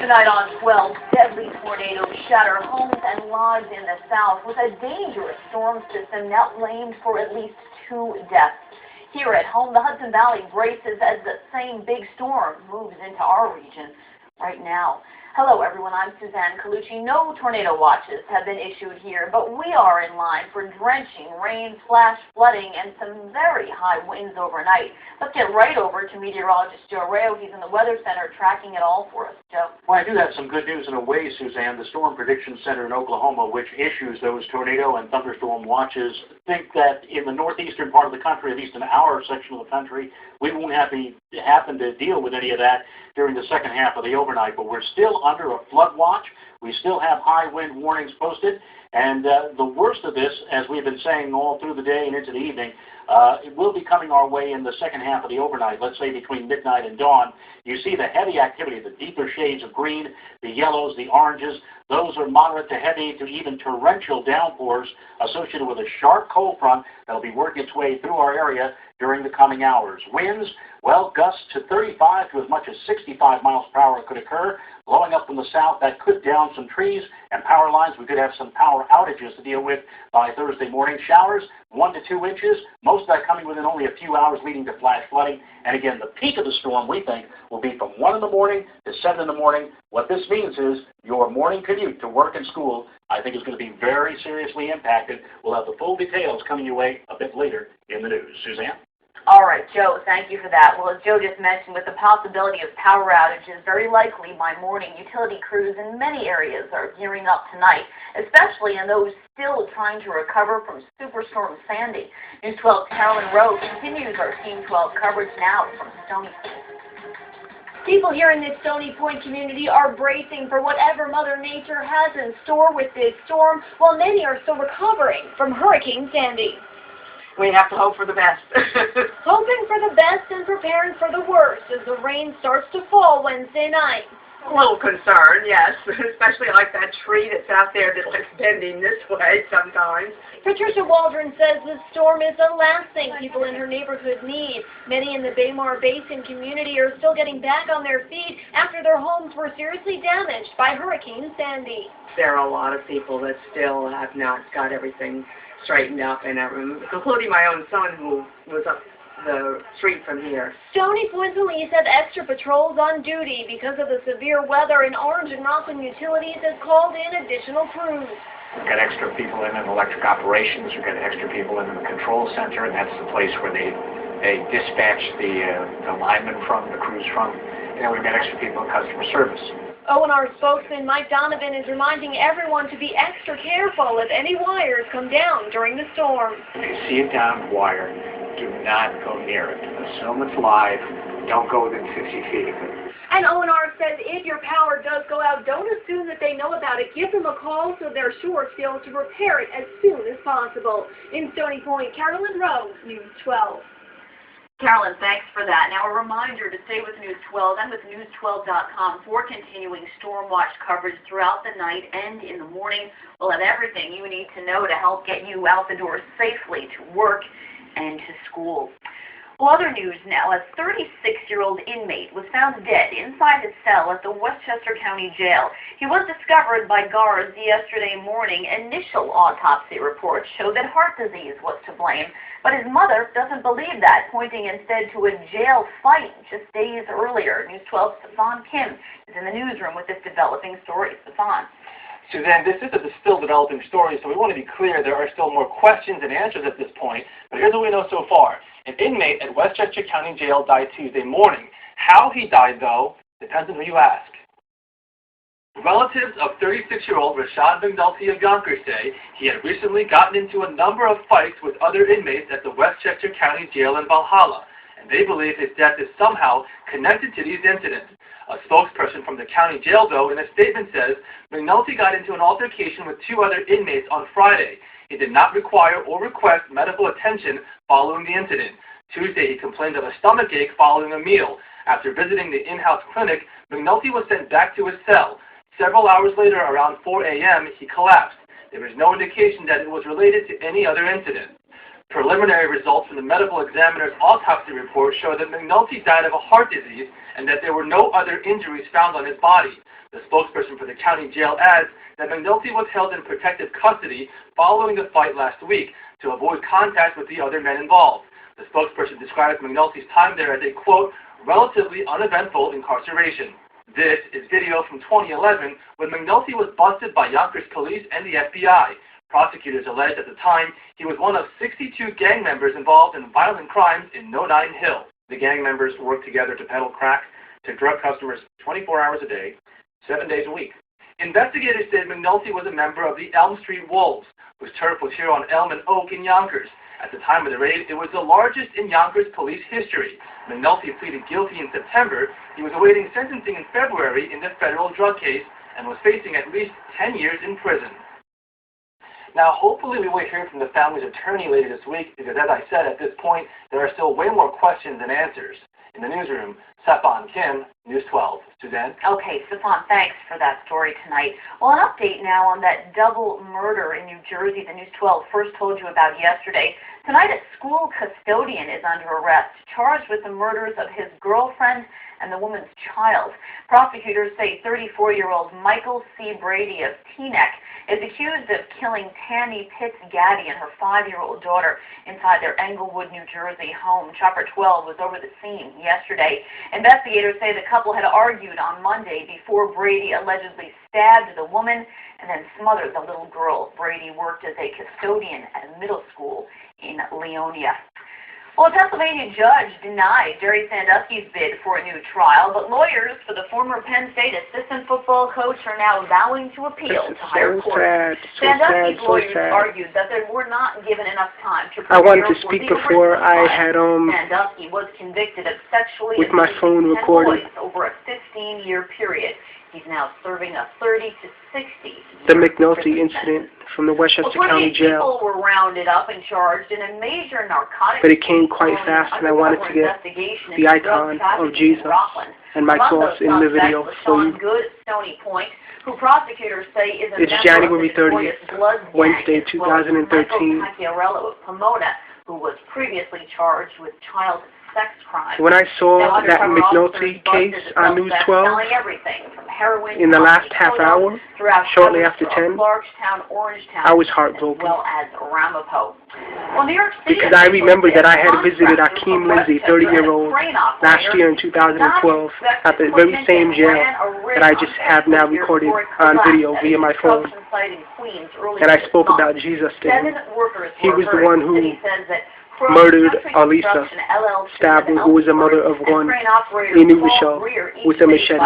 Tonight on 12, deadly tornadoes shatter homes and lives in the south with a dangerous storm system now blamed for at least 2 deaths. Here at home, the Hudson Valley braces as the same big storm moves into our region right now. Hello everyone, I'm Suzanne Colucci. No tornado watches have been issued here, but we are in line for drenching rain, flash flooding, and some very high winds overnight. Let's get right over to meteorologist Joe Rayo. He's in the Weather Center tracking it all for us. Joe. Well, I do have some good news in a way, Suzanne. The Storm Prediction Center in Oklahoma, which issues those tornado and thunderstorm watches, think that in the northeastern part of the country, at least in our section of the country, we won't happen to deal with any of that during the second half of the overnight, but we're still under a flood watch. We still have high wind warnings posted, and the worst of this, as we've been saying all through the day and into the evening, it will be coming our way in the second half of the overnight, let's say between midnight and dawn. You see the heavy activity, the deeper shades of green, the yellows, the oranges. Those are moderate to heavy to even torrential downpours associated with a sharp cold front that will be working its way through our area during the coming hours. Winds, well, gusts to 35 to as much as 65 miles per hour could occur. Blowing up from the south, that could down some trees and power lines. We could have some power outages to deal with by Thursday morning. Showers, 1 to 2 inches, most of that coming within only a few hours, leading to flash flooding. And again, the peak of the storm, we think, will be from 1 in the morning to 7 in the morning. What this means is your morning commute to work and school, I think, is going to be very seriously impacted. We'll have the full details coming your way a bit later in the news. Suzanne? All right, Joe, thank you for that. Well, as Joe just mentioned, with the possibility of power outages, very likely by morning, utility crews in many areas are gearing up tonight, especially in those still trying to recover from Superstorm Sandy. News 12's Carolyn Rowe continues our Team 12 coverage now from Stony Point. People here in this Stony Point community are bracing for whatever Mother Nature has in store with this storm, while many are still recovering from Hurricane Sandy. We have to hope for the best. Hoping for the best and preparing for the worst as the rain starts to fall Wednesday night. A little concerned, yes, especially like that tree that's out there that likes bending this way sometimes. Patricia Waldron says the storm is the last thing people in her neighborhood need. Many in the Baymar Basin community are still getting back on their feet after their homes were seriously damaged by Hurricane Sandy. There are a lot of people that still have not got everything straightened up, and including my own son who was up the street from here. Stony Point police have extra patrols on duty because of the severe weather, and Orange and Rockland Utilities has called in additional crews. We've got extra people in electric operations. We've got extra people in the control center, and that's the place where they dispatch the linemen from, the crews from. And we've got extra people in customer service. O&R spokesman Mike Donovan is reminding everyone to be extra careful if any wires come down during the storm. If you see a downed wire, do not go near it. Assume it's live. Don't go within 60 feet of it. And O&R says if your power does go out, don't assume that they know about it. Give them a call so they're sure to be able to repair it as soon as possible. In Stony Point, Carolyn Rowe, News 12. Carolyn, thanks for that. Now a reminder to stay with News 12 and with News12.com for continuing storm watch coverage throughout the night and in the morning. We'll have everything you need to know to help get you out the door safely to work and to school. Well, other news now, a 36-year-old inmate was found dead inside his cell at the Westchester County Jail. He was discovered by guards yesterday morning. Initial autopsy reports show that heart disease was to blame, but his mother doesn't believe that, pointing instead to a jail fight just days earlier. News 12's Stefan Kim is in the newsroom with this developing story. Stefan. Suzanne, this is a still developing story, so we want to be clear there are still more questions and answers at this point, but here's what we know so far. An inmate at Westchester County Jail died Tuesday morning. How he died, though, depends on who you ask. Relatives of 36-year-old Rashad McNulty of Yonkers say he had recently gotten into a number of fights with other inmates at the Westchester County Jail in Valhalla, and they believe his death is somehow connected to these incidents. A spokesperson from the county jail, though, in a statement says McNulty got into an altercation with 2 other inmates on Friday. He did not require or request medical attention following the incident. Tuesday, he complained of a stomachache following a meal. After visiting the in-house clinic, McNulty was sent back to his cell. Several hours later, around 4 a.m., he collapsed. There was no indication that it was related to any other incident. Preliminary results from the medical examiner's autopsy report show that McNulty died of a heart disease and that there were no other injuries found on his body. The spokesperson for the county jail adds that McNulty was held in protective custody following the fight last week to avoid contact with the other men involved. The spokesperson describes McNulty's time there as a, quote, relatively uneventful incarceration. This is video from 2011 when McNulty was busted by Yonkers police and the FBI. Prosecutors alleged at the time he was one of 62 gang members involved in violent crimes in No 9 Hill. The gang members worked together to peddle crack to drug customers 24 hours a day, 7 days a week. Investigators said McNulty was a member of the Elm Street Wolves, whose turf was here on Elm and Oak in Yonkers. At the time of the raid, it was the largest in Yonkers police history. McNulty pleaded guilty in September. He was awaiting sentencing in February in the federal drug case and was facing at least 10 years in prison. Now, hopefully we will hear from the family's attorney later this week because, as I said, at this point, there are still way more questions than answers. In the newsroom, Sihakhamfong Kim, News 12. Suzanne? Okay, Stefan, thanks for that story tonight. Well, an update now on that double murder in New Jersey that News 12 first told you about yesterday. Tonight, a school custodian is under arrest, charged with the murders of his girlfriend and the woman's child. Prosecutors say 34-year-old Michael C. Brady of Teaneck is accused of killing Tammy Pitts-Gaddy and her 5-year-old daughter inside their Englewood, New Jersey home. Chopper 12 was over the scene yesterday. Investigators say the couple had argued on Monday before Brady allegedly stabbed the woman and then smothered the little girl. Brady worked as a custodian at a middle school in Leonia. Well, a Pennsylvania judge denied Jerry Sandusky's bid for a new trial, but lawyers for the former Penn State assistant football coach are now vowing to appeal to higher court. Sandusky's lawyers argued that they were not given enough time to prepare. I wanted to speak before I had Sandusky was convicted of sexually with my phone recording over a 15-year period. He's now serving a 30 to 60. The McNulty incident from the Westchester County Jail. People were rounded up and charged in a major narcotics. But it came quite fast, and I wanted to get the icon of Jesus and my cross in the video for you. Stony Point, who prosecutors say is a it's January 30th, Wednesday, 2013. Of Pomona, who was previously charged with child sex crime. When I saw that McNulty case on News 12 in the last half hour, shortly after 10, I was heartbroken. Because I remember that I had visited Akeem Lindsay, 30-year-old, last year in 2012 at the very same jail that I just have now recorded on video via my phone. And I spoke about Jesus to him. He was the one who murdered Alisa Stabler, who was a mother of one in Rochelle, with a machete,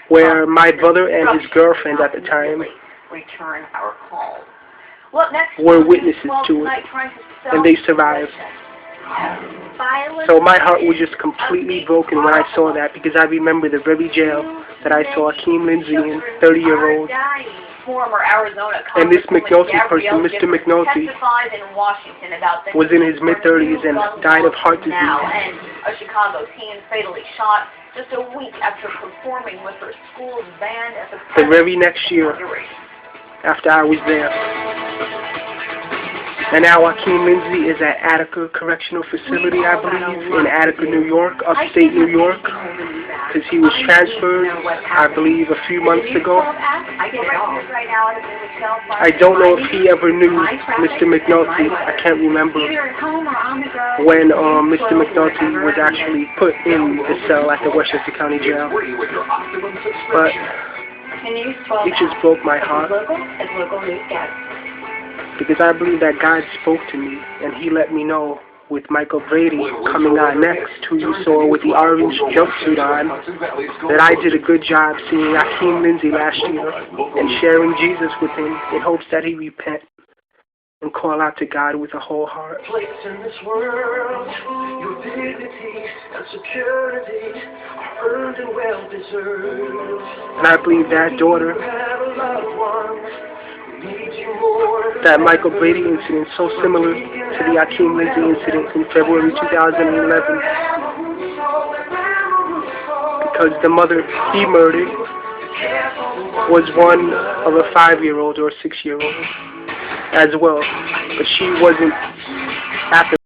where my brother and his girlfriend at the time were witnesses to it, and they survived. So my heart was just completely broken when I saw that, because I remember the very jail that I saw Akeem Lindsay in, 30-year-old. And this McNulty person, Mr. McNulty, was in his mid-30s and died of heart disease. And a Chicago teen fatally shot just a week after performing with her school's band at the very next year, after I was there. And now Akeem Lindsay is at Attica Correctional Facility, I believe, in Attica, New York, upstate New York, because he was transferred, I believe, a few months ago. I don't know if he ever knew Mr. McNulty. I can't remember when Mr. McNulty was actually put in the cell at the Westchester County Jail. But it just broke my heart, because I believe that God spoke to me, and He let me know with Michael Brady coming on next, who you saw with the orange jumpsuit on, that I did a good job seeing Akeem Lindsay last year and sharing Jesus with him in hopes that he repent and call out to God with a whole heart. In this world, your dignity and security are earned and well deserved. And I believe that daughter, that Michael Brady incident, so similar to the Akeem Lindsay incident in February 2011, because the mother he murdered was one of a 5-year-old or a 6-year-old as well. but she wasn't at the